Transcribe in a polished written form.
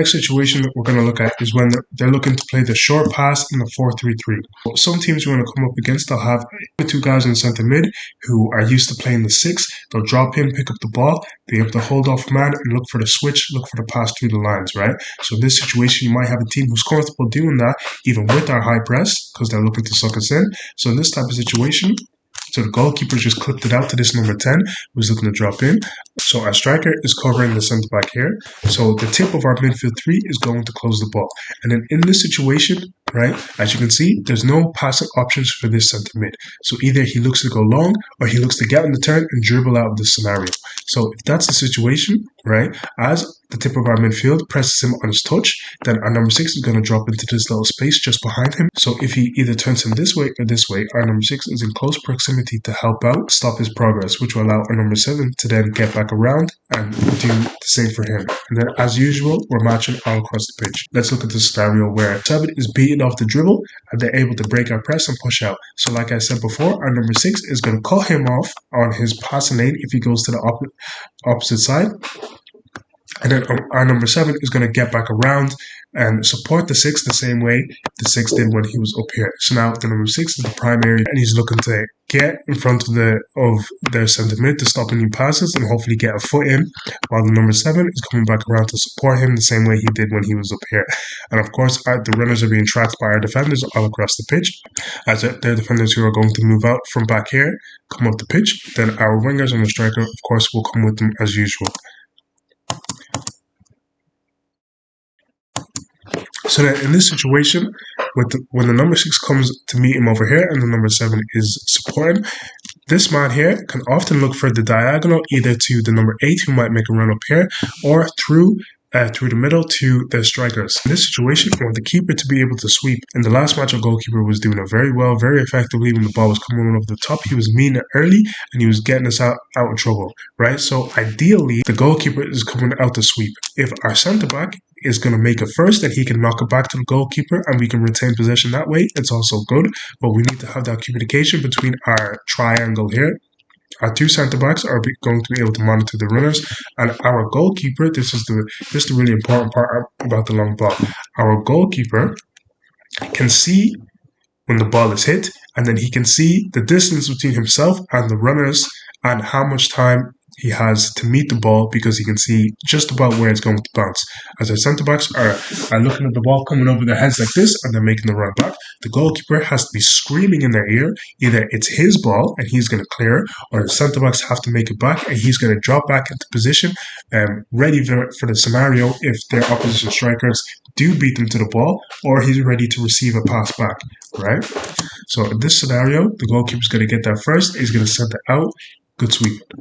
Next situation that we're going to look at is when they're looking to play the short pass in the 4-3-3. Some teams we're going to come up against, they'll have the two guys in centre mid who are used to playing the 6. They'll drop in, pick up the ball, they're able to hold off man and look for the switch, look for the pass through the lines, right? So in this situation, you might have a team who's comfortable doing that, even with our high press, because they're looking to suck us in. So in this type of situation, so the goalkeeper just clipped it out to this number 10, who's looking to drop in. So our striker is covering the centre back here. So the tip of our midfield 3 is going to close the ball. And then in this situation, right, as you can see, there's no passing options for this centre mid. So either he looks to go long or he looks to get on the turn and dribble out of this scenario. So if that's the situation, right, as the tip of our midfield presses him on his touch, then our number 6 is going to drop into this little space just behind him. So if he either turns him this way or this way, our number 6 is in close proximity to help out, stop his progress, which will allow our number 7 to then get back around and do the same for him. And then as usual, we're matching all across the pitch. Let's look at the scenario where 7 is beaten off the dribble and they're able to break our press and push out. So like I said before, our number 6 is going to cut him off on his passing lane if he goes to the opposite side. And then our number 7 is going to get back around and support the 6 the same way the 6 did when he was up here. So now the number 6 is the primary and he's looking to get in front of their centre mid to stop any passes and hopefully get a foot in, while the number 7 is coming back around to support him the same way he did when he was up here. And of course, the runners are being tracked by our defenders all across the pitch, as they're defenders who are going to move out from back here, come up the pitch. Then our wingers and the striker, of course, will come with them as usual. So that in this situation, when the number 6 comes to meet him over here and the number 7 is supporting, this man here can often look for the diagonal either to the number 8 who might make a run up here or through the middle to the strikers. In this situation, we want the keeper to be able to sweep. In the last match, our goalkeeper was doing it very well, very effectively. When the ball was coming over the top, he was meeting it early and he was getting us out of trouble, right? So ideally, the goalkeeper is coming out to sweep. If our centre-back is going to make it first, then he can knock it back to the goalkeeper and we can retain possession that way. It's also good, but we need to have that communication between our triangle here. Our two centre-backs are going to be able to monitor the runners, and our goalkeeper, this is the really important part about the long ball. Our goalkeeper can see when the ball is hit, and then he can see the distance between himself and the runners and how much time he has to meet the ball, because he can see just about where it's going to bounce. As our centre-backs are looking at the ball coming over their heads like this and they're making the run back, the goalkeeper has to be screaming in their ear, either it's his ball and he's going to clear it, or the centre-backs have to make it back and he's going to drop back into position, ready for the scenario if their opposition strikers do beat them to the ball, or he's ready to receive a pass back, right? So in this scenario, the goalkeeper's going to get that first, he's going to send it out, good sweep.